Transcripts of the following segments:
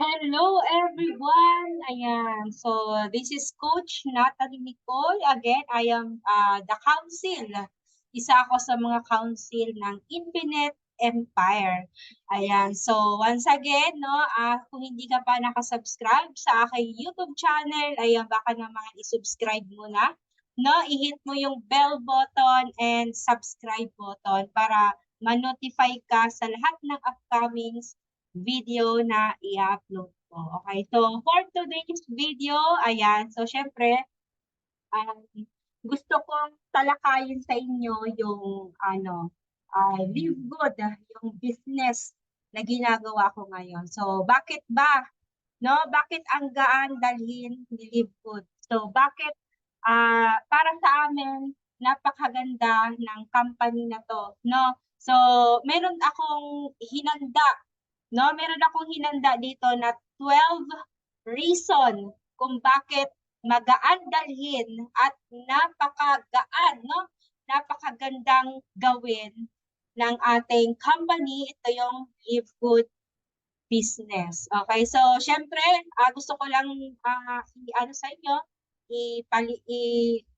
Hello everyone! Ayan, so this is Coach Natalie Nicole. Again, I am the council. Isa ako sa mga council ng Infinite Empire. Ayan, so once again, no, kung hindi ka pa nakasubscribe sa aking YouTube channel, ayan, baka naman isubscribe mo na. No, i-hit mo yung bell button and subscribe button para ma-notify ka sa lahat ng upcoming video na i-upload ko. Okay, so for today's video, ayan, so syempre, um, gusto kong talakayin sa inyo yung Live Good, yung business na ginagawa ko ngayon. So bakit ba, no? Bakit ang gaan dalhin ni Live Good? So bakit para sa amin napakaganda ng company na to, no? So meron akong hinanda, no? Meron akong hinanda dito na 12 reason kung bakit magaan dalhin at napakagaan, no? Napakagandang gawin ng ating company. Ito yung Live Good business. Okay, so syempre, gusto ko lang i-ano sa inyo,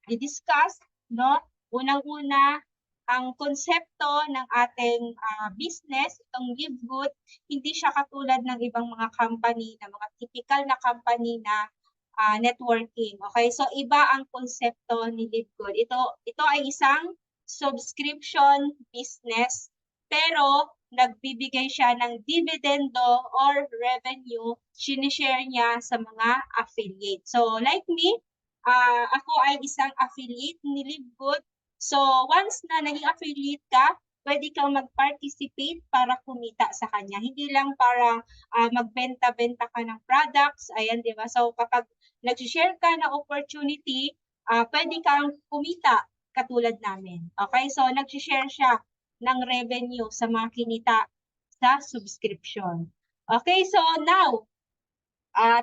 i-discuss, no? Unang-una, ang konsepto ng ating business, itong Live Good, hindi siya katulad ng ibang mga company, na mga typical na company na networking. Okay, so iba ang konsepto ni Live Good. Ito ay isang subscription business, pero nagbibigay siya ng dividendo or revenue, sinishare niya sa mga affiliate. So like me, ako ay isang affiliate ni Live Good. So once na naging affiliate ka, pwede kang mag-participate para kumita sa kanya. Hindi lang para magbenta-benta ka ng products, ayan, di ba? So kapag nag-share ka ng opportunity, pwede kang kumita katulad namin. Okay, so nag-share siya ng revenue sa mga kinita sa subscription. Okay, so now,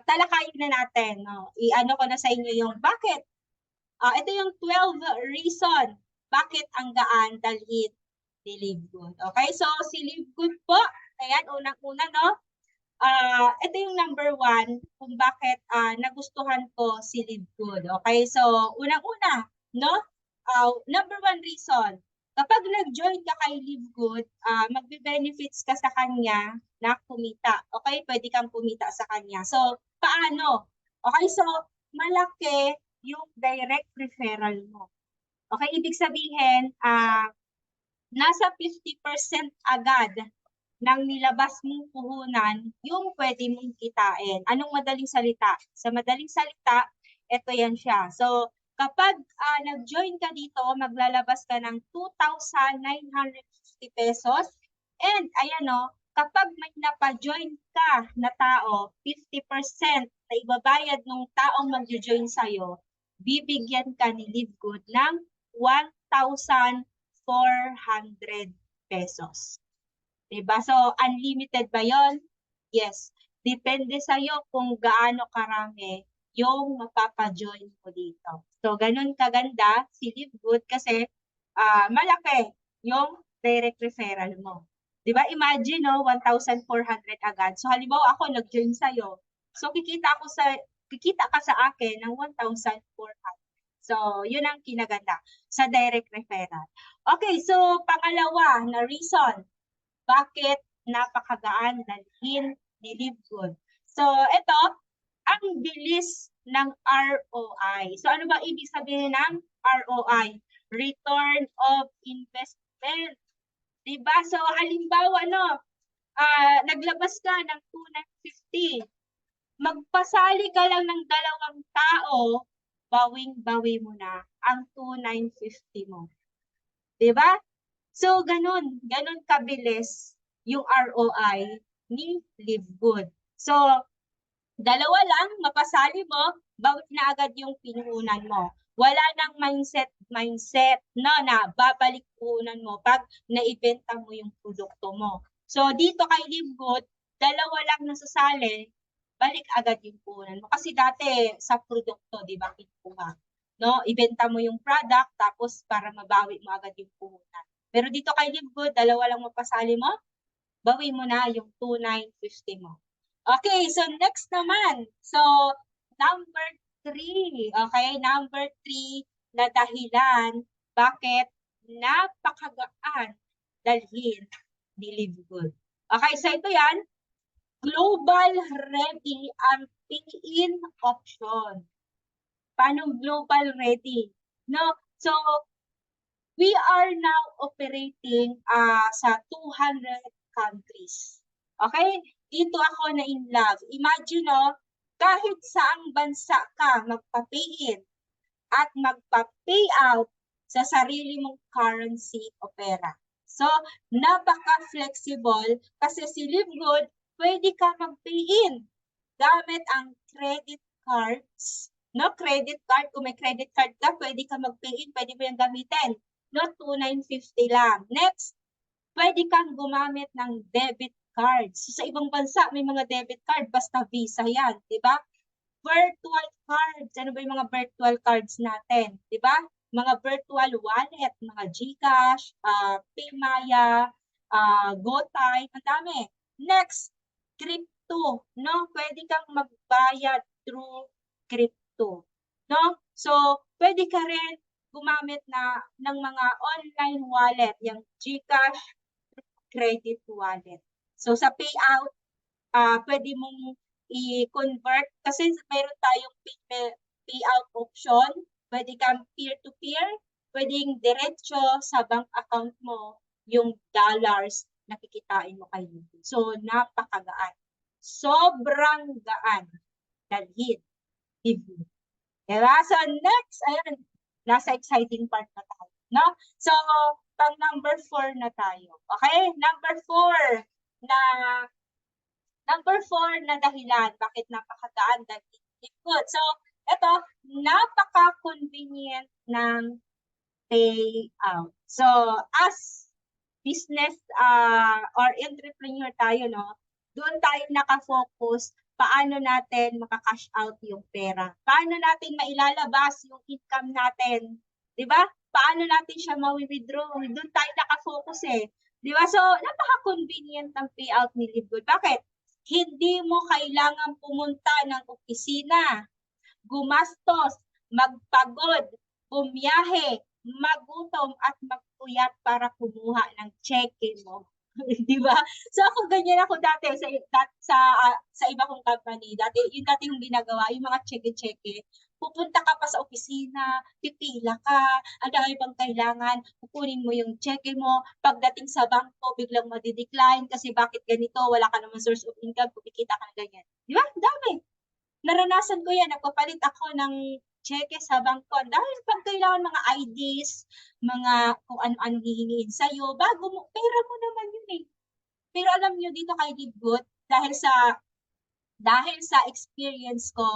talakayin na natin. No? I-ano ko na sa inyo yung bakit. Ito yung 12 reason bakit ang gaan dalhin ni Live Good. Okay, so si Live Good po, ayan, unang-una, no? Ito yung number 1 kung bakit nagustuhan ko si Live Good. Okay, so unang-una, no? Number 1 reason, kapag nag-join ka kay Live Good, magbe-benefits ka sa kanya na kumita. Okay, pwede kang kumita sa kanya. So, paano? Okay, so malaki yung direct referral mo. Okay, ibig sabihin, nasa 50% agad ng nilabas mong puhunan, yung pwede mong kitain. Anong madaling salita? Sa madaling salita, ito yan siya. So, kapag nag-join ka dito, maglalabas ka ng 2,950 pesos. And, ayan o, kapag may napa-join ka na tao, 50% na ibabayad ng taong mag-join sa'yo, bibigyan ka ni Live Good ng 1,400 pesos. Diba? So, unlimited ba yon? Yes. Depende sa'yo kung gaano karami yung mapapajoin mo dito. So, ganun kaganda si Live Good kasi malaki yung direct referral mo. Diba? Imagine, no, 1,400 agad. So, halimbawa ako nag-join sa'yo. So, kikita ka sa akin ng 1,400. So, yun ang kinaganda sa direct referral. Okay, so pangalawa na reason bakit napakagaan dalhin ni Live Good. So, ito, ang bilis ng ROI. So, ano ba ibig sabihin ng ROI? Return of investment. Diba? So, halimbawa, no, naglabas ka ng 2,950. Magpasali ka lang ng 2 tao, bawing-bawi mo na ang 2,950 mo. Diba? So, ganun kabilis yung ROI ni Live Good. So, 2 lang, mapasali mo, bawit na agad yung pinuhunan mo. Wala nang mindset no, na babalik puhunan mo pag naibenta mo yung produkto mo. So, dito kay Live Good, 2 lang nasasali, balik agad yung puhunan mo. Kasi dati sa produkto, di ba, kinuha. No, ibenta mo yung product, tapos para mabawi mo agad yung puhunan. Pero dito kay Live Good, 2 lang mapasali mo, bawi mo na yung 2,950 mo. Okay, so next naman. So, number 3. Okay, number 3 na dahilan bakit napakagaan dalhin ni Livegood. Okay, so ito yan. Global ready ang pin-in option. Paano global ready? No? So, we are now operating sa 200 countries. Okay? Dito ako na in love. Imagine, no, kahit saang bansa ka magpa-pay-in at magpa-pay out sa sarili mong currency o pera. So, napaka-flexible kasi si Livegood, pwede ka mag-pay-in gamit ang credit cards. No, credit card, kung may credit card ka, pwede ka mag-pay-in, pwede mo yung gamitin. No, 2,950 lang. Next, pwede kang gumamit ng debit cards. So, sa ibang bansa, may mga debit card, basta Visa yan, di ba? Virtual cards. Ano ba yung mga virtual cards natin? Di ba? Mga virtual wallet, mga GCash, Paymaya, GoTyme, ang dami. Next, crypto. No? Pwede kang magbayad through crypto. No? So, pwede ka rin gumamit ng mga online wallet, yung GCash, credit wallet. So, sa payout, pwede mong i-convert kasi meron tayong payout option. Pwede kang peer-to-peer, pwedeng diretso sa bank account mo yung dollars na kikitain mo kay Livegood. So, napakagaan. Sobrang gaan. Dalhin. Livegood. Diba? So, next, ayan, nasa exciting part na tayo. No? So, pang number 4 na tayo. Okay? Number 4 na dahilan bakit napakagaan dahil Livegood. So, ito, napaka-convenient ng payout. So, as business or entrepreneur tayo, no, doon tayo nakafocus paano natin maka-cash out yung pera. Paano natin mailalabas yung income natin. Di ba? Paano natin siya ma-withdraw. Doon tayo nakafocus eh. Di ba? So, napaka-convenient ng payout ni Livegood. Bakit? Hindi mo kailangan pumunta ng opisina, gumastos, magpagod, bumiyahe, magutom at magpuyat para kumuha ng cheque mo. Di ba? So ako ganyan ako dati sa iba kong company. Yung dati yung ginagawa, yung mga cheque-cheque. Pupunta ka pa sa opisina, pipila ka, ang dami pang kailangan, kukunin mo yung cheque mo, pagdating sa bangko, biglang madidecline kasi bakit ganito, wala ka naman source of income, kumikita ka na ganyan. Di ba? Dami. Naranasan ko yan, nagpapalit ako ng cheque sa bangko. Dahil pag kailangan mga IDs, mga kung ano-ano hihingiin sa'yo, bago mo, pera mo naman yun eh. Pero alam nyo dito kay Livegood, dahil sa experience ko,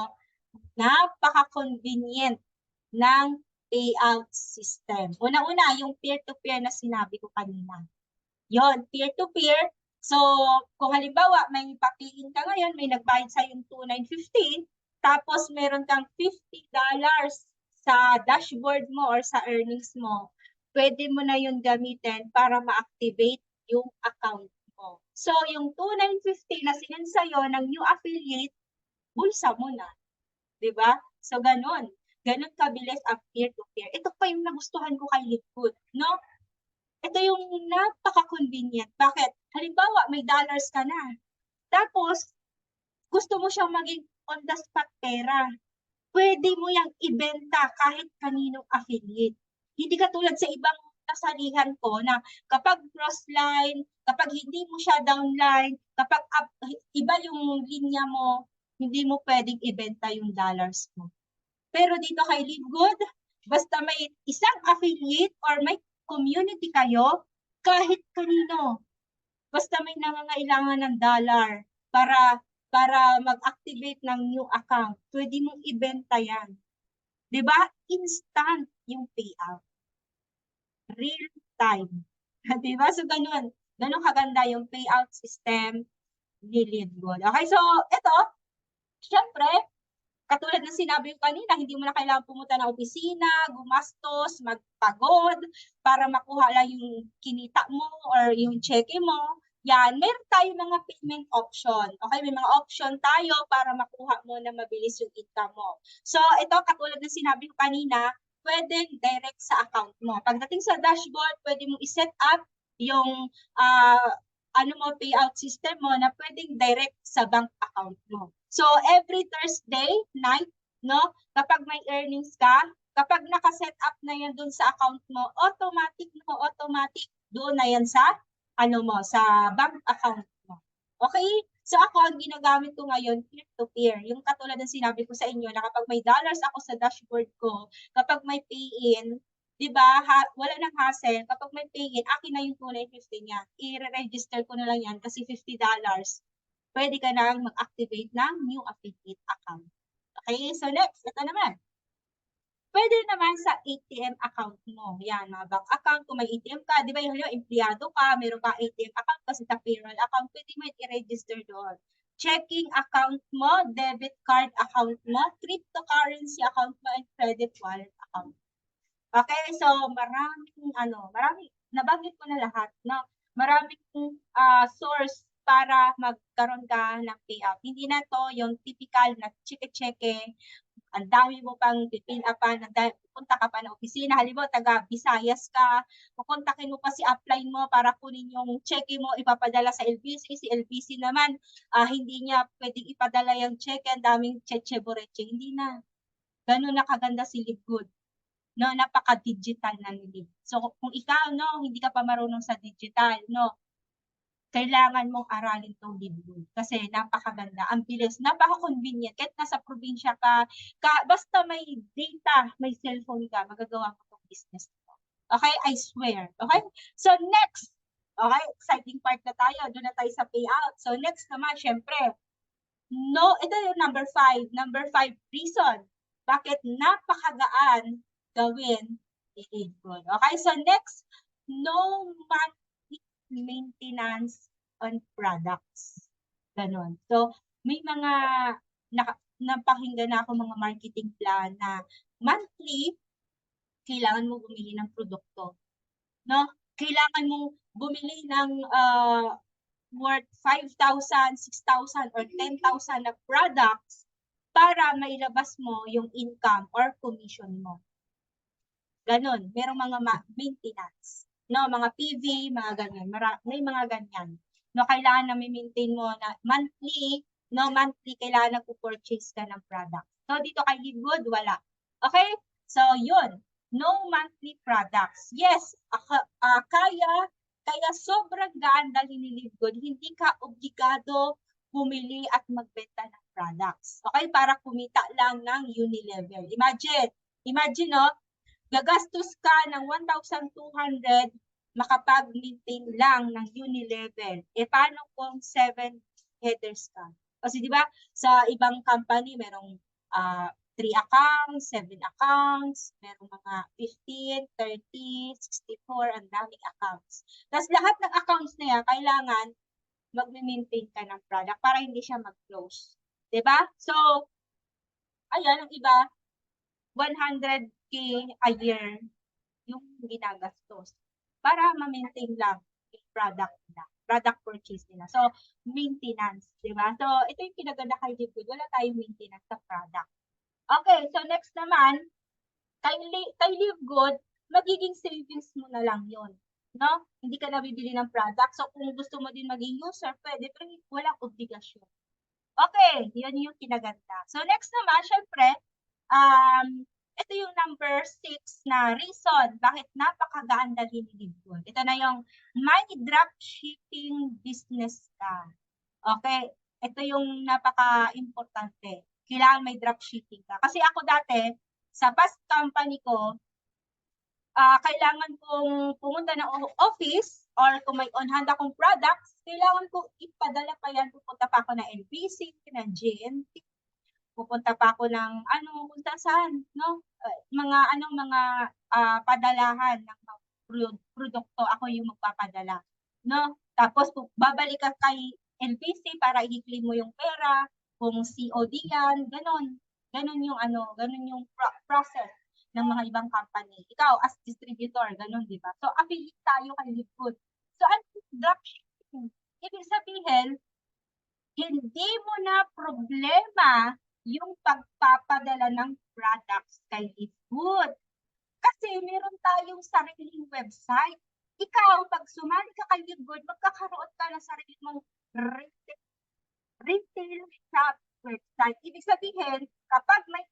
napaka-convenient ng payout system. Una-una, yung peer-to-peer na sinabi ko kanina. Yon, peer-to-peer. So, kung halimbawa, may pakiin ka ngayon, may nagbayad sa yung 2,950, tapos meron kang $50 sa dashboard mo or sa earnings mo, pwede mo na yun gamitin para ma-activate yung account mo. So, yung 2,950 na sinend sa'yo ng new affiliate, bulsa mo na. Diba? So, ganun. Ganun kabilis ang peer-to-peer. Ito pa yung nagustuhan ko kay Livegood, no? Ito yung napaka-convenient. Bakit? Halimbawa, may dollars ka na. Tapos, gusto mo siyang maging on the spot pera. Pwede mo yang ibenta kahit kaninong affiliate. Hindi katulad sa ibang kasalihan ko na kapag cross-line, kapag hindi mo siya downline, kapag iba yung linya mo, hindi mo pwedeng ibenta yung dollars mo. Pero dito kay Livegood, basta may isang affiliate or may community kayo, kahit kanino, basta may nangangailangan ng dollar para mag-activate ng new account, pwede mong ibenta yan. 'Di ba? Instant yung payout. Real time. 'Di ba? So ganun. Ganun kaganda yung payout system ni Livegood. Okay, so ito, syempre, katulad ng sinabi ko kanina, hindi mo na kailangan pumunta ng opisina, gumastos, magpagod para makuha lang yung kinita mo or yung cheque mo. yan, meron tayo mga payment option. Okay, may mga option tayo para makuha mo na mabilis yung income mo. So, ito, katulad ng sinabi ko kanina, pwedeng direct sa account mo. Pagdating sa dashboard, pwede mo i-set up yung ano mo, payout system mo na pwedeng direct sa bank account mo. So, every Thursday night, no, kapag may earnings ka, kapag naka-set up na yan dun sa account mo, automatic doon na yan sa ano mo, sa bank account mo. Okay? So ako, ang ginagamit ko ngayon, peer-to-peer. Yung katulad ng sinabi ko sa inyo na kapag may dollars ako sa dashboard ko, kapag may pay-in, di ba, wala nang hassle. Kapag may pay-in, akin na yung tunay 50 niya. I-register ko na lang yan kasi $50. Pwede ka nang mag-activate ng new affiliate account. Okay? So next, ito naman. Pwede naman sa ATM account mo. Yan, mga bank account. Kung may ATM ka, di ba yung empleyado ka, meron ka ATM account kasi sa payroll account, pwede mo i-register doon. Checking account mo, debit card account mo, cryptocurrency account mo, and credit wallet account. Okay, so maraming, nabanggit ko na lahat, no? Maraming source para magkaroon ka ng payout. Hindi na to yung typical na cheke-cheke, ang dami mo pang pipin upan, pupunta ka pa ng opisina, halimbawa taga Visayas ka, pupuntakin mo pa si upline mo para kunin yung cheque mo, ipapadala sa LBC, si LBC naman, hindi niya pwedeng ipadala yung cheque, ang daming cheche-boreche, hindi na. Ganun na kaganda si Livegood. No, napaka-digital na ni Live. So, kung ikaw, no, hindi ka pa marunong sa digital, no, kailangan mong aralin tong Livegood kasi napakaganda, ang bilis, napaka-convenient. Kahit nasa probinsya ka, basta may data, may cellphone ka, magagawa mo tong business mo. Okay? I swear. Okay? So next, okay, exciting part na tayo. Doon na tayo sa payout. So next naman, syempre, no, ito yung number 5. Number 5 reason bakit napakagaan gawin i-Livegood. Okay? So next, no maintenance on products. Ganon. So, may mga napakinggan na ako mga marketing plan na monthly, kailangan mo bumili ng produkto. No? Kailangan mo bumili ng worth 5,000, 6,000, or 10,000 na products para mailabas mo yung income or commission mo. Ganon. Merong mga maintenance. No, mga PV, mga ganyan. May mga ganyan. No, kailangan na maintain mo na monthly, no, monthly kailangan na purchase ka ng product. So, dito kay Livegood, wala. Okay? So, yun. No monthly products. Yes, kaya sobrang gaan dahil ni Livegood, hindi ka obligado bumili at magbenta ng products. Okay? Para kumita lang ng unilevel. Imagine, no, gagastos ka ng 1,200 makapag-maintain lang ng unilevel. Paano kung 7 headers ka? Kasi di ba sa ibang company merong 3 accounts, 7 accounts, merong mga 15, 30, 64, ang daming accounts. Tapos lahat ng accounts na yan, kailangan mag-maintain ka ng product para hindi siya mag-close. Di ba? So, ayan, ang iba, 100K a year yung ginagastos para ma-maintain lang yung product purchase nila. So, maintenance, di ba? So, ito yung pinaganda kay Livegood. Wala tayong maintenance sa product. Okay, so next naman, kay Livegood, magiging savings mo na lang yon, no? Hindi ka na bibili ng product. So, kung gusto mo din maging user, pwede, pero walang obligasyon. Okay, yun yung kinaganda. So, next naman, syempre, ito yung number 6 na reason bakit napakagaan dalhin ni Livegood. Ito na yung may dropshipping business ka. Okay? Ito yung napaka-importante. Kailangan may dropshipping ka. Kasi ako dati, sa past company ko, kailangan kong pumunta ng office or kung may on-hand akong products, kailangan ko ipadala pa yan. Pupunta pa ako ng NBC, ng GNT, pupunta pa ako ng kung saan, no? Mga padalahan ng produkto, ako yung magpapadala, no? Tapos babalik ka kay NBC para i-claim mo yung pera, kung COD yan, ganun. Ganun yung process ng mga ibang company. Ikaw as distributor, ganun, di ba? So affiliate tayo kay Livegood. So ano dropshipping? Ibig sabihin, hindi mo na problema yung pagpapadala ng products kay Livegood. Kasi meron tayong sariling website. Ikaw, pag sumali ka kay Livegood, magkakaroon ka ng sarili mong retail shop website. Ibig sabihin, kapag may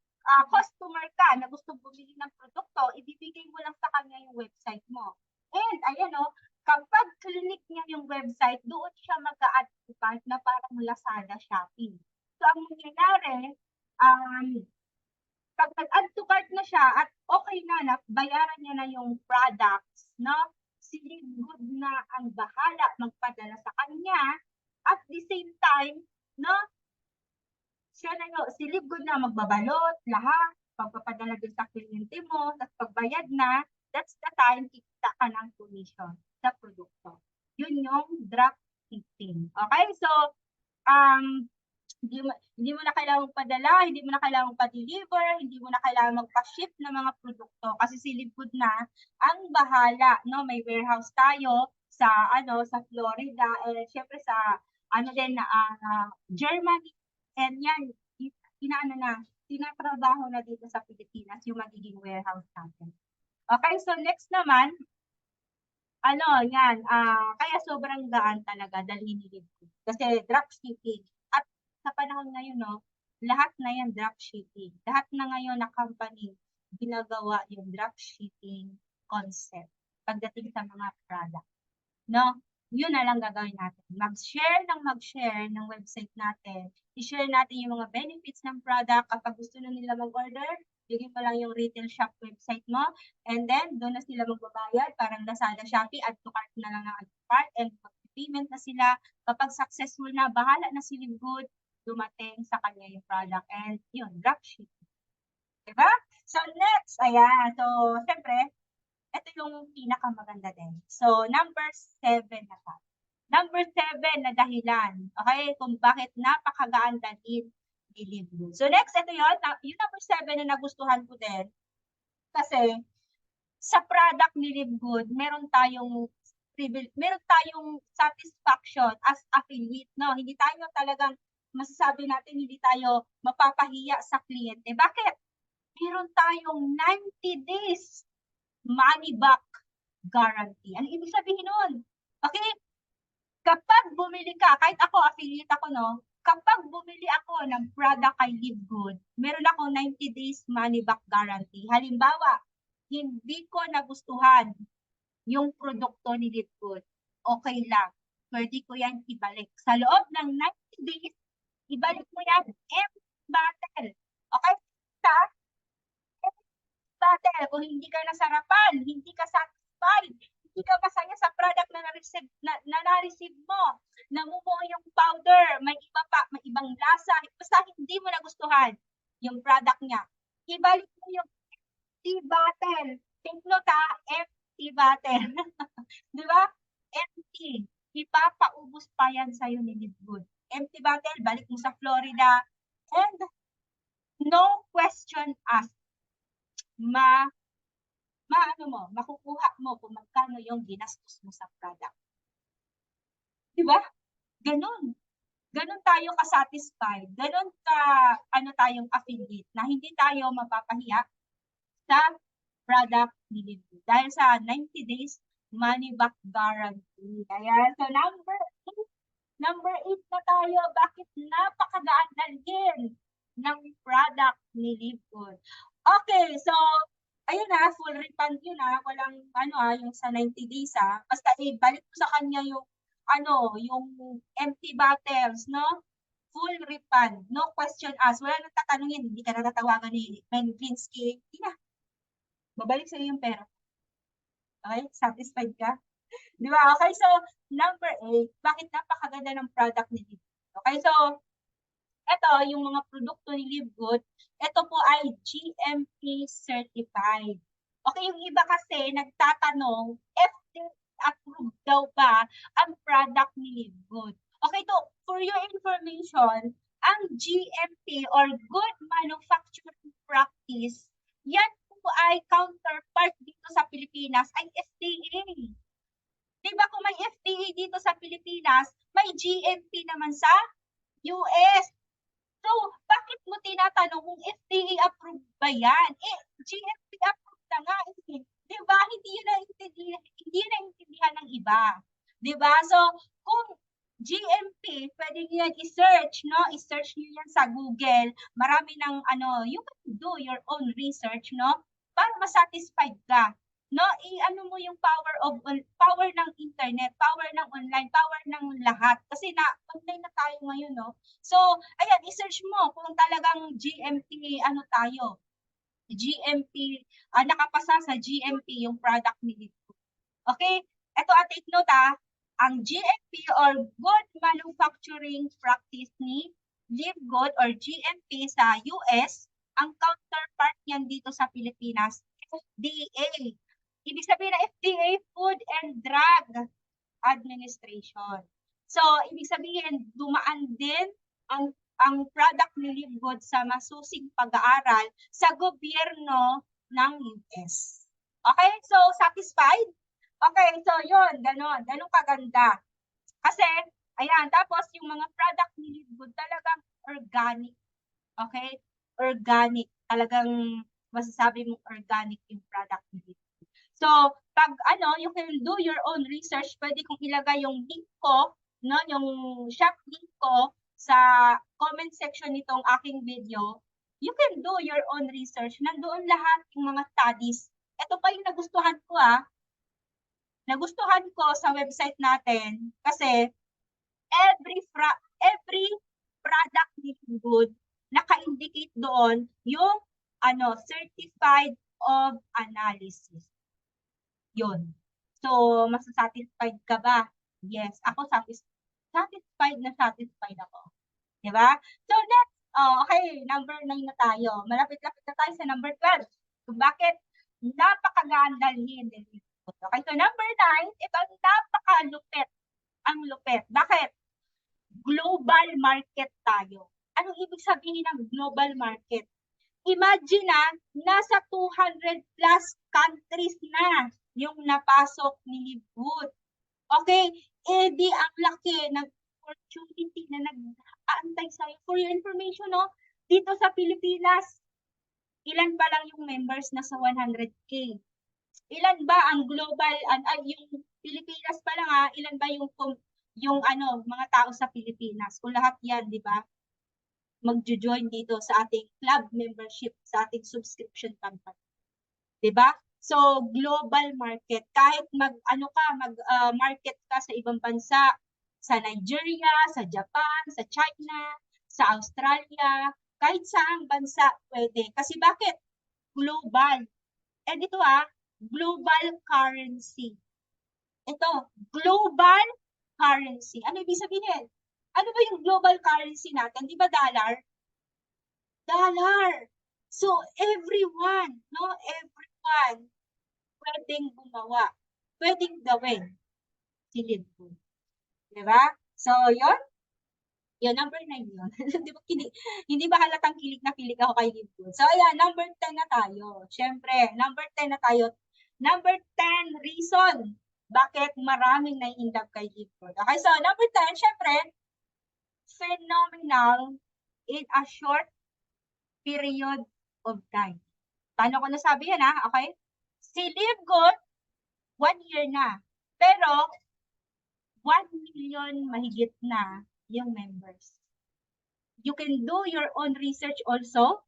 customer ka na gusto bumili ng produkto, ibibigay mo lang sa kanya yung website mo. And ayan o, kapag clinic niya yung website, doon siya mag-a-add to cart na parang Lazada Shopping. So ang mangyayari, pag nag-add to cart na siya at okay na, bayaran niya na yung products, no? Si Livegood na ang bahala magpadala sa kanya. At the same time, no? Siya na yung, si Livegood na magbabalot, lahat, pagpapadala din sa kliyente mo, tapos pagbayad na, that's the time kikita ka ng commission sa produkto. Yun yung drop shipping. Okay? So, hindi mo na kailangang padala, hindi mo na kailangang pa-deliver, hindi mo na kailangang magpa-ship ng mga produkto kasi si Livegood na ang bahala, no? May warehouse tayo sa sa Florida, syempre sa Germany. And yan, tinatrabaho na dito sa Pilipinas yung magiging warehouse natin. Okay, so next naman, yan, kaya sobrang gaan talaga dalhin ni Livegood kasi dropshipping. At sa panahon ngayon, no, lahat na yan dropshipping. Lahat na ngayon na company ginagawa yung dropshipping concept pagdating sa mga product. No? Yun na lang gagawin natin. Mag-share ng website natin. I-share natin yung mga benefits ng product. Kapag gusto na nila mag-order, bigyan mo lang yung retail shop website mo. And then, doon na sila magbabayad. Parang Lazada, Shopee, add to cart na lang ng add to cart. And pag-payment na sila. Kapag successful na, bahala na si Livegood, dumating sa kanya yung product. And yun, dropshipping. Diba? So, next, ayan. So, syempre, ito yung pinakamaganda din. So, number 7 na tayo. Number 7 na dahilan, okay, kung bakit napakagaan dalhin ni Livegood. So, next, ito yun. Yung number 7 na nagustuhan ko din. Kasi, sa product ni Livegood, meron tayong satisfaction as affiliate, no? Hindi tayo talagang masasabi natin, hindi tayo mapapahiya sa kliyente. Bakit? Meron tayong 90 days money back guarantee. Ano ibig sabihin nun? Okay? Kapag bumili ka, kahit ako, affiliate ako, no? Kapag bumili ako ng product kay Livegood, meron ako 90 days money back guarantee. Halimbawa, hindi ko nagustuhan yung produkto ni Livegood. Okay lang. Pwede ko yan ibalik. Sa loob ng 90 days, ibalik mo yan empty bottle. Okay? Battle, kung hindi ka nasarapan, hindi ka satisfied, hindi ka masaya sa product na na-receive mo, namumuo yung powder, may iba pa, may ibang lasa, basta hindi mo nagustuhan yung product niya, ibalik mo yung empty bottle. Take note empty bottle. Di ba? Empty. Ipapaubos pa yan sa'yo ni Livegood. Empty bottle, balik mo sa Florida, and no question asked. Makukuha mo kung magkano yung ginastos mo sa product. Diba? Ganun. Ganun tayo ka-satisfied. Ganun tayong affiliate na hindi tayo mapapahiya sa product ni Livegood. Dahil sa 90 days money back guarantee. Kaya, so number 8 na tayo. Bakit napakagaan dalhin ng product ni Livegood? Okay, so ayun full refund yun walang yung sa 90 days basta ibalik mo sa kanya yung yung empty bottles, no? Full refund, no question asked. Wala nang tatanungin, hindi ka natatawagan ni Benvinsky. Hindi na. Babalik sa'yo yung pera. Okay? Satisfied ka? Di ba? Okay, so number 8, bakit napakaganda ng product ni Livegood? Okay, so ito, yung mga produkto ni Livegood, ito po ay GMP certified. Okay, yung iba kasi nagtatanong, FDA approved daw ba ang product ni Livegood? Okay, to for your information, ang GMP or Good Manufacturing Practice, yan po ay counterpart dito sa Pilipinas ay FDA. Di ba kung may FDA dito sa Pilipinas, may GMP naman sa US. So, bakit mo tinatanong kung FDA approved ba yan? Eh, GMP approved na nga. Di ba? Hindi yun naintindihan ng iba. Di ba? So, kung GMP, pwede nyo yan i-search, no? I-search nyo yan sa Google. Marami ng, you can do your own research, no? Para masatisfied ka. No, i-ano mo yung power ng internet, power ng online, power ng lahat. Kasi online na tayo ngayon, no? So, ayan, i-search mo kung talagang GMP, GMP, nakapasa sa GMP yung product ni Livgood. Okay? Ito, take note, ang GMP or Good Manufacturing Practice ni Livgood or GMP sa US, ang counterpart niyan dito sa Pilipinas, FDA. Ibig sabihin na FDA, Food and Drug Administration. So, ibig sabihin, dumaan din ang product ni Livgood sa masusing pag-aaral sa gobyerno ng US. Okay? So, satisfied? Okay, so yun, ganon kaganda. Kasi, ayan, tapos yung mga product ni Livgood talagang organic. Okay? Organic. Talagang masasabi mong organic yung product ni Livgood. So, pag you can do your own research, pwede kong ilagay yung link ko, no, yung shop link ko sa comment section nitong aking video. You can do your own research. Nandoon lahat yung mga studies. Ito pa yung nagustuhan ko, Nagustuhan ko sa website natin kasi every product ni Livgood, naka-indicate doon yung certified of analysis. Yun. So, masasatisfied ka ba? Yes, ako satisfied ako. Di ba? So, next, okay, number 9 na tayo. Malapit-lapit na tayo sa number 12. So, bakit? Napakagaan dalhin. Okay, so number 9, ito napakalupit. Ang lupit. Bakit? Global market tayo. Anong ibig sabihin ng global market? Imagine nasa 200 plus countries na yung napasok ni Livgood. Okay, di ang laki ng opportunity na nag-aantay sa'yo. For your information, no? Dito sa Pilipinas, ilan ba lang yung members na sa 100K? Ilan ba ang global, yung Pilipinas pa lang ilan ba yung mga tao sa Pilipinas? Kung lahat yan, di ba? Magjo-join dito sa ating club membership, sa ating subscription company. 'Di ba? So, global market. Kahit market ka sa ibang bansa, sa Nigeria, sa Japan, sa China, sa Australia, kahit saang bansa pwede. Kasi bakit? Global. And ito global currency. Ito, global currency. Ano ibig sabihin? Ano ba yung global currency natin? Di ba dollar? Dollar. So, everyone, pwedeng gumawa. Pwedeng gawin. Si Livgood. Diba? So, yun. Yun, number 9 yun. Hindi ba halatang kilig na kilig ako kay Livgood? So, ayan, number 10 na tayo. Siyempre, number 10 na tayo. Number 10 reason bakit maraming nai-inlove kay Livgood. Okay, so number 10, syempre, phenomenal in a short period of time. Paano ko nasabi yan Okay? Si Livgood, 1 year na. Pero, 1 million mahigit na yung members. You can do your own research also.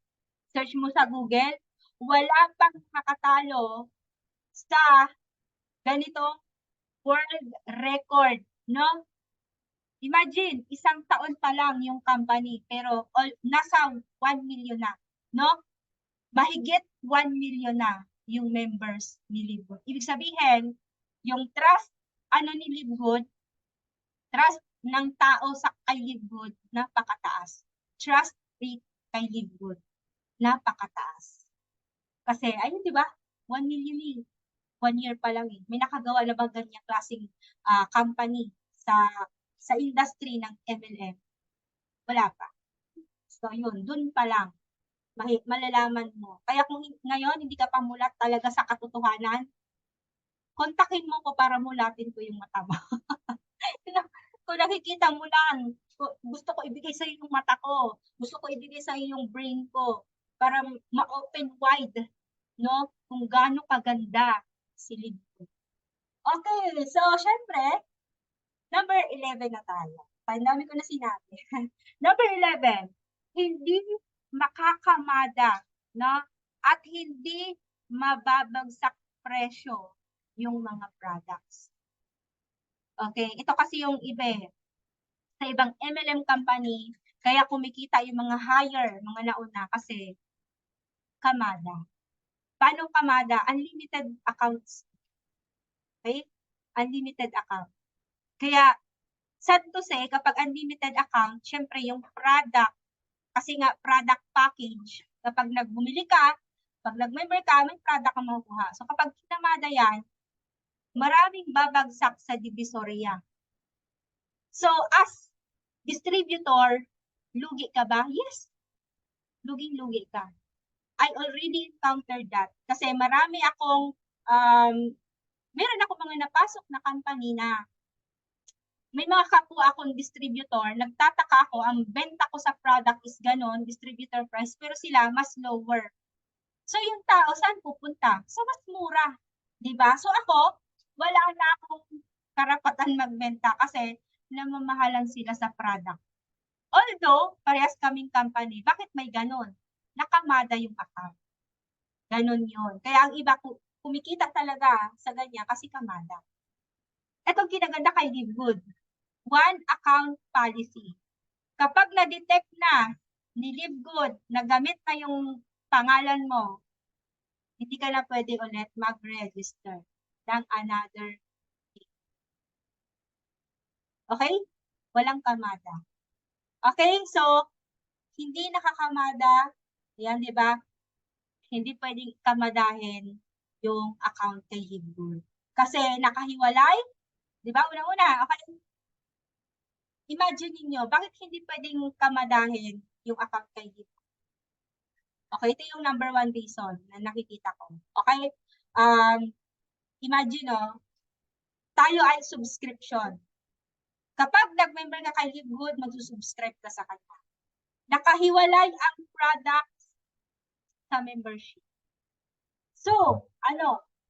Search mo sa Google. Wala pang makatalo sa ganitong world record, no? Imagine, isang taon pa lang yung company, pero nasa 1 million na, no? Mahigit 1 million na yung members ni Livgood. Ibig sabihin, yung trust ni Livgood, trust ng tao sa kay Livgood, napakataas. Trust rate kay Livgood, napakataas. Kasi, ayun, di ba? 1 million 1 year pa lang May nakagawa na ba ganyang klaseng company sa industry ng MLM? Wala pa. So, yun, dun pa lang malalaman mo. Kaya kung ngayon hindi ka pamulat talaga sa katotohanan, kontakin mo ko para mulatin ko yung mata mo. Kung nakikita mo lang, gusto ko ibigay sa'yo yung mata ko, gusto ko ibigay sa'yo yung brain ko, para ma-open wide, no, kung gaano kaganda si Libgud. Okay, so syempre, number 11 na tayo. Ang dami ko na sinabi. Number 11, hindi makakamada, no, at hindi mababagsak presyo yung mga products. Okay, ito kasi yung iba eh. Sa ibang MLM company, kaya kumikita yung mga higher, mga nauna kasi kamada. Paano kamada? Unlimited accounts. Okay? Unlimited account. Kaya, sad to say, kapag unlimited account, syempre yung product, kasi nga product package, kapag nagbumili ka, pag nag-member ka, may product ka makukuha. So kapag kinamada yan, maraming babagsak sa divisoria. So as distributor, lugi ka ba? Yes. Luging-lugi ka. I already encountered that. Kasi marami akong, meron ako mga napasok na company na may mga kapwa akong distributor, nagtataka ako, ang benta ko sa product is ganon, distributor price, pero sila mas lower. So yung tao, saan pupunta? So mas mura. Diba? So ako, wala na akong karapatan magbenta kasi namamahalan sila sa product. Although, parehas kaming company, bakit may ganon? Nakamada yung account. Ganon yun. Kaya ang iba kumikita talaga sa ganyan kasi kamada. Etong kinaganda kay Libgud, one account policy. Kapag na-detect na ni Libgud na gamit na yung pangalan mo, hindi ka na pwede ulit mag-register ng another. Okay? Walang kamada. Okay? So, hindi nakakamada. Yan, di ba? Hindi pwedeng kamadahin yung account kay Libgud. Kasi nakahiwalay, di ba? Una-una, okay? Imagine niyo, bakit hindi pwedeng kamadahin yung account kay Libgud? Okay, ito yung number 1 reason na nakikita ko. Okay? Imagine, tayo ay subscription. Kapag nag-member ka kay Libgud, magsusubscribe ka sa kanya. Nakahiwalay ang product sa membership. So,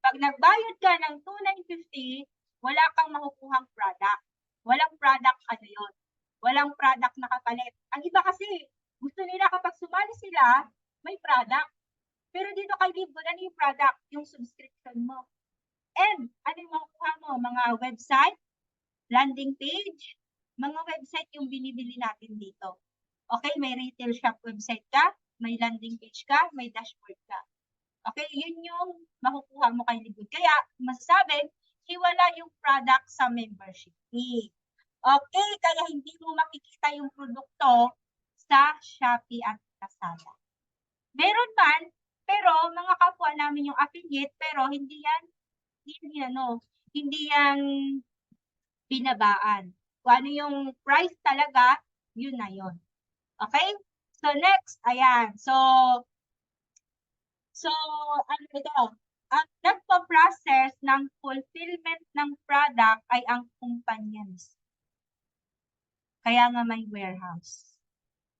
pag nagbayad ka ng 2,950, wala kang makukuhang product. Walang product, yun? Walang product na kapalit. Ang iba kasi, gusto nila kapag sumali sila, may product. Pero dito kay Libgud, ano yung product? Yung subscription mo. And, ano yung makukuha mo? Mga website, landing page, mga website yung binibili natin dito. Okay, may retail shop website ka, may landing page ka, may dashboard ka. Okay, yun yung makukuha mo kay Libgud. Kaya, masasabi, hiwala yung product sa membership fee. Okay, kaya hindi mo makikita yung produkto sa Shopee at Lazada. Meron man, pero mga kapwa namin yung affiliate, pero hindi yan binabaan. Kung ano yung price talaga, yun na yun. Okay? So next, ayan. So ano ito? Ang nagpo-process ng fulfillment ng product ay ang kumpanya mismo. Kaya nga may warehouse.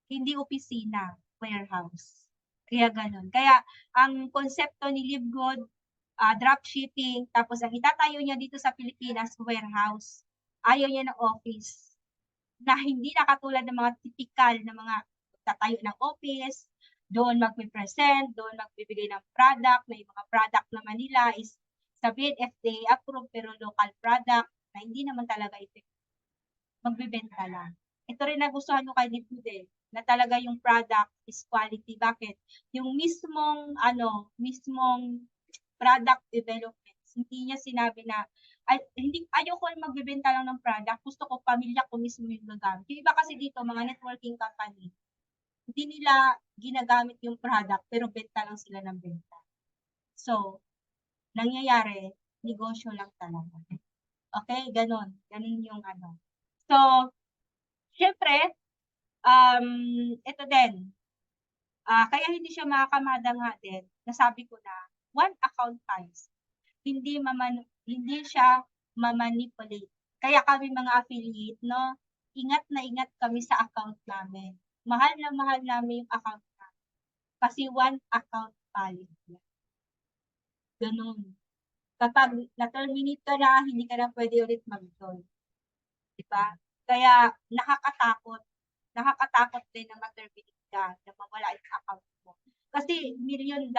Hindi opisina, warehouse. Kaya ganun. Kaya ang konsepto ni Libgud, dropshipping, tapos ang itatayo niya dito sa Pilipinas, warehouse. Ayaw niya ng office. Na hindi na katulad ng mga typical na mga tatayo ng office, doon magpe-present, doon magbibigay ng product, may mga product naman nila is sabihin FDA approved pero local product na hindi naman talaga effective. Magbibenta lang. Ito rin nagustuhan ko kay Libgud na talaga yung product is quality. Bakit? Yung mismong product development, hindi niya sinabi na ayoko magbebenta lang ng product, gusto ko pamilya ko mismo yung gagamit. Yung iba kasi dito, mga networking company, hindi nila ginagamit yung product, pero benta lang sila ng benta. So, nangyayari, negosyo lang talaga. Okay, ganon. Ganon yung So, syempre, ito din, kaya hindi siya makakamada nga din, nasabi ko na, one account times. Hindi Hindi siya ma-manipulate. Kaya kami mga affiliate, no, ingat na ingat kami sa account namin. Mahal na mahal namin yung account namin. Kasi one account policy. Ganun. Kapag na-terminate ka na, hindi ka na pwede ulit mag-join. Diba? Kaya nakakatakot. Nakakatakot din na ma-terminate ka, na mawala yung account mo. Kasi $1 million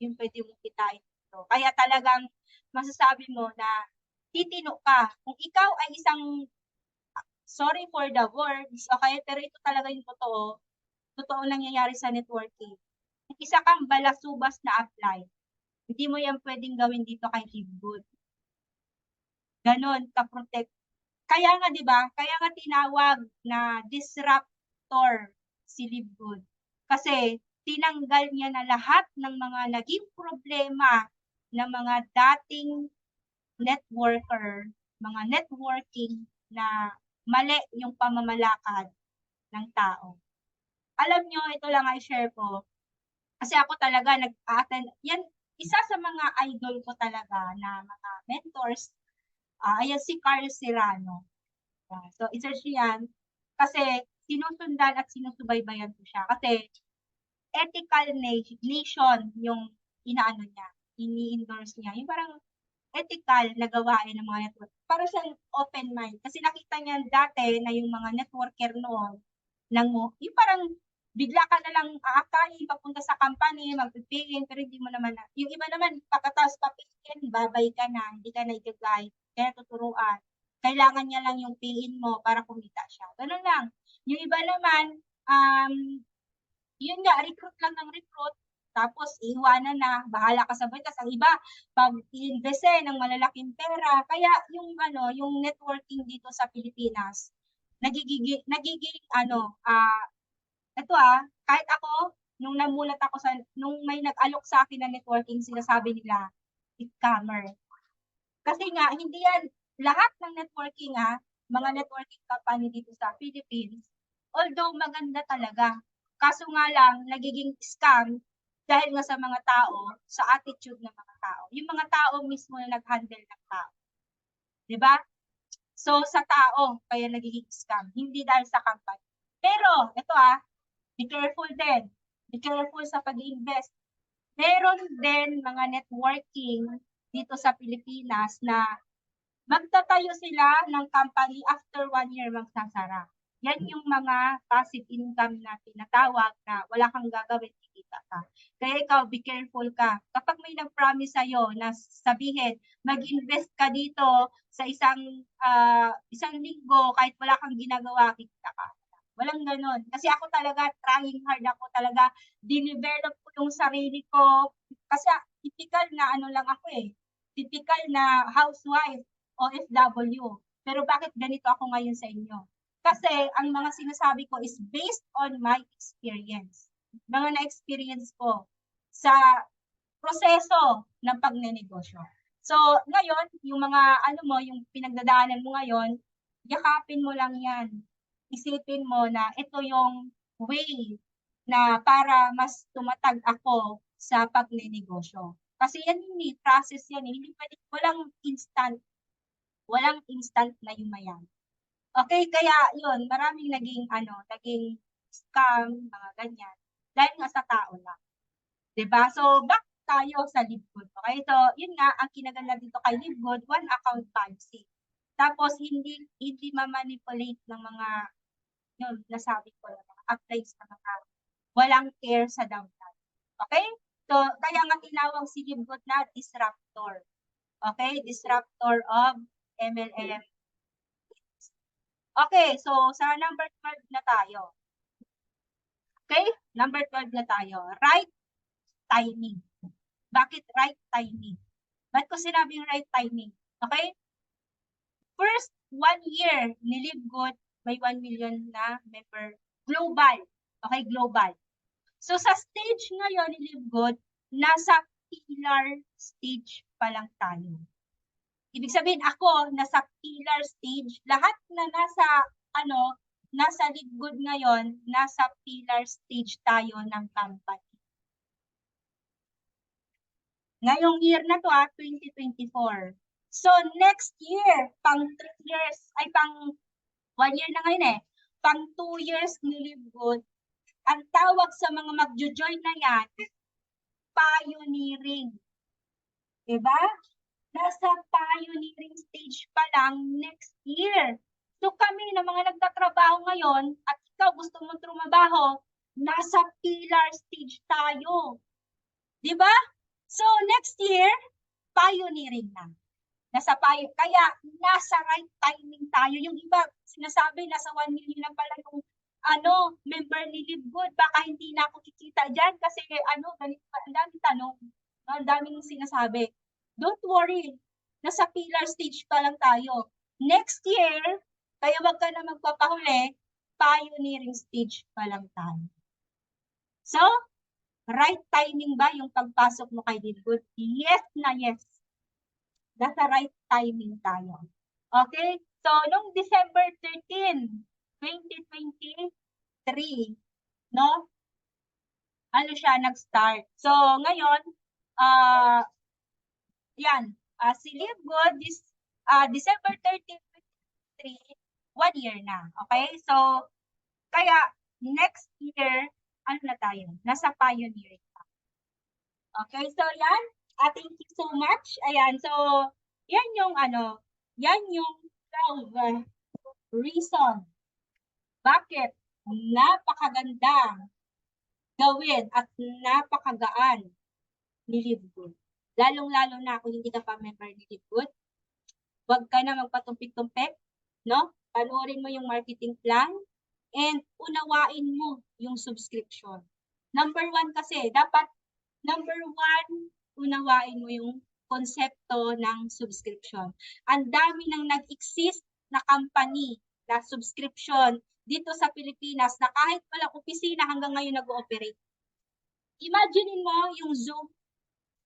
yung pwede mong kitain dito. Kaya talagang masasabi mo na titino ka. Kung ikaw ay isang, sorry for the words, okay, pero ito talaga yung totoo nangyayari sa networking. Isa kang balasubas na apply. Hindi mo yan pwedeng gawin dito kay Livegood. Ganon, ka-protect. Kaya nga, di ba? Kaya nga tinawag na disruptor si Livegood. Kasi tinanggal niya na lahat ng mga naging problema ng mga dating networker, mga networking na mali yung pamamalakad ng tao. Alam nyo, ito lang ay share ko. Kasi ako talaga nag-attend, yan, isa sa mga idol ko talaga na mga mentors, ayan si Carl Serrano. So, i-search yan. Kasi sinusundan at sinusubaybayan ko siya. Kasi ethical nation yung inaano niya, ini-endorse niya. Yung parang ethical na gawain ng mga network. Para siyang open mind. Kasi nakita niya dati na yung mga networker noon, yung parang bigla ka na lang aakayin, papunta sa company, magpipigin, pero hindi mo naman yung iba naman, pagkatapos papigin, babay ka na, hindi ka na i-guide, kaya tuturuan. Kailangan niya lang yung pin mo para kumita siya. Ganun lang. Yung iba naman, yun nga, recruit lang ng recruit, tapos iiwanan na, bahala ka sa buhay. Tapos ang iba, pag i-invest ng malalaking pera, kaya yung networking dito sa Pilipinas, nagiging kahit ako, nung namulat ako nung may nag-alok sa akin na networking, sinasabi nila, scammer. Kasi nga, hindi yan, lahat ng networking mga networking company dito sa Philippines, although maganda talaga, kaso nga lang, nagiging scam dahil nga sa mga tao, sa attitude ng mga tao. Yung mga tao mismo na nag-handle ng tao. Diba? So, sa tao, kaya nagiging scam, hindi dahil sa company. Pero, ito be careful din. Be careful sa pag-invest. Meron din mga networking dito sa Pilipinas na magtatayo sila ng company after 1 year magsasara. Yan yung mga passive income na tinatawag na wala kang gagawin, kikita ka. Kaya ikaw, be careful ka. Kapag may nag-promise sa'yo na sabihin, mag-invest ka dito sa isang linggo, kahit wala kang ginagawa, kikita ka. Walang ganon. Kasi ako talaga, trying hard ako talaga, dinevelop ko yung sarili ko. Kasi typical na lang ako typical na housewife, OFW. Pero bakit ganito ako ngayon sa inyo? Kasi ang mga sinasabi ko is based on my experience. Mga na-experience ko sa proseso ng pagnenegosyo. So, ngayon, yung mga yung pinagdadaanan mo ngayon, yakapin mo lang yan. Isipin mo na ito yung way na para mas tumatag ako sa pagnenegosyo. Kasi yan yung process yan. Hindi pwede, walang instant na yumayan. Okay, kaya yun, maraming naging scam, mga ganyan. Dahil nga sa tao lang. 'Di ba? So, back tayo sa Livegood. Okay? So, yun nga, ang kinaganda dito kay Livegood, one account policy. Tapos, hindi ma-manipulate ng mga, yun, nasabi ko, mga updates na mga walang care sa downtime. Okay? So, kaya nga tinawag si Livegood na disruptor. Okay? Disruptor of MLM. Okay, so sa number 12 na tayo. Okay? Number 12 na tayo. Right timing. Bakit right timing? Ba't ko sinabing right timing? Okay? First 1 year ni Livegood, may 1 million na member. Global. Okay, global. So sa stage ngayon ni Livegood, nasa pillar stage pa lang tayo. Ibig sabihin ako, nasa pillar stage. Lahat na nasa Livegood ngayon, nasa pillar stage tayo ng company. Ngayong year na to 2024, So, next year, pang 3 years, ay pang 1 year na ngayon eh, pang 2 years ni Live Good, ang tawag sa mga magjo-join na yan, pioneering. Diba? Nasa pioneering stage pa lang next year. So kami na mga nagtatrabaho ngayon at ikaw gusto mong trumabaho, nasa pillar stage tayo. Diba? So next year, pioneering na. Kaya nasa right timing tayo. Yung iba, sinasabi, nasa 1 million na pala yung member ni Live Good. Baka hindi na ako kikita dyan kasi ganito, ang daming tanong, ang daming sinasabi. Don't worry, nasa pillar stage pa lang tayo. Next year, kaya wag ka na magpapahuli, pioneering stage pa lang tayo. So, right timing ba yung pagpasok mo kay Live Good? Yes na yes. Nasa right timing tayo. Okay? So, nung December 13, 2023, no? Ano siya, nag-start. So, ngayon, si Live Good, December 13, 2023, 1 year na. Okay? So, kaya, next year, ano na tayo? Nasa pioneering pa. Okay? So, yan. Thank you so much. Ayan. So, yan yung yan yung 12 reason bakit napakaganda gawin at napakagaan ni Live Good. Lalong-lalo na kung hindi ka pa member ni Live Good, huwag ka na magpatumpik-tumpik, no? Panoorin mo yung marketing plan and unawain mo yung subscription. Number 1 kasi, number 1, unawain mo yung konsepto ng subscription. Ang dami nang nag-exist na company na subscription dito sa Pilipinas na kahit walang opisina hanggang ngayon nag-ooperate. Imagine mo yung Zoom.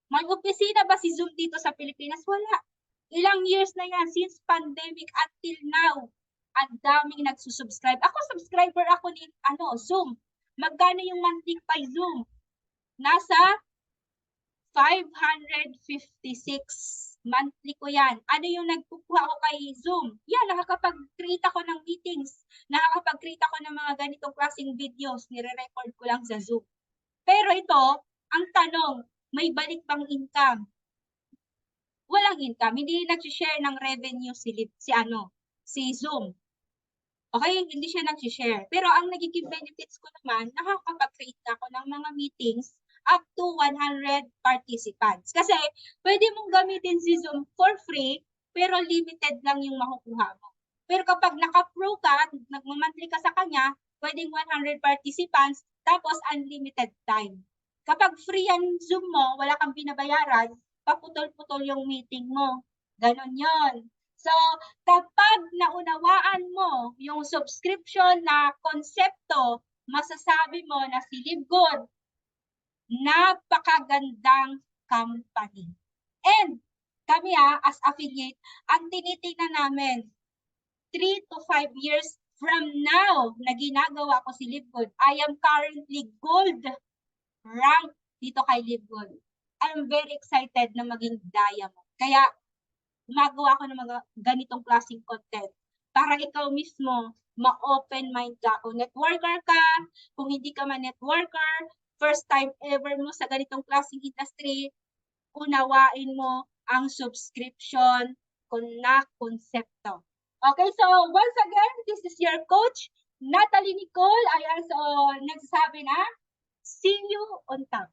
May opisina ba si Zoom dito sa Pilipinas? Wala. Ilang years na yan since pandemic until now. Ang daming nagsusubscribe. Ako, subscriber ako ni Zoom. Magkano yung monthly pa Zoom? Nasa 556 monthly ko yan. Ano yung nagkukuha ko kay Zoom? Yan, nakakapag-create ako ng meetings. Nakakapag-create ako ng mga ganitong klaseng videos. Nire-record ko lang sa Zoom. Pero ito, ang tanong, may balik bang income? Walang income. Hindi nag-share ng revenue si Zoom. Okay, hindi siya nag-share. Pero ang nagiging benefits ko naman, nakakapag-create ako ng mga meetings up to 100 participants. Kasi pwede mong gamitin si Zoom for free, pero limited lang yung makukuha mo. Pero kapag naka-pro ka, nagmamonthly ka sa kanya, pwedeng 100 participants, tapos unlimited time. Kapag free ang Zoom mo, wala kang binabayaran, paputol-putol yung meeting mo. Ganon yon. So, kapag naunawaan mo yung subscription na konsepto, masasabi mo na si Live Good, napakagandang company. And kami as affiliate, ang tinitingnan namin, 3 to 5 years from now na ginagawa ko si Live Good, I am currently gold rank dito kay Live Good. I'm very excited na maging diamond. Kaya, gumagawa ko ng mga ganitong klaseng content para ikaw mismo ma-open mind ka. Kung networker ka, kung hindi ka man-networker, first time ever mo sa ganitong klaseng industry, unawain mo ang subscription na konsepto. Okay, so once again, this is your coach, Natalie Nicole. Ayan, so nagsasabi na, see you on top.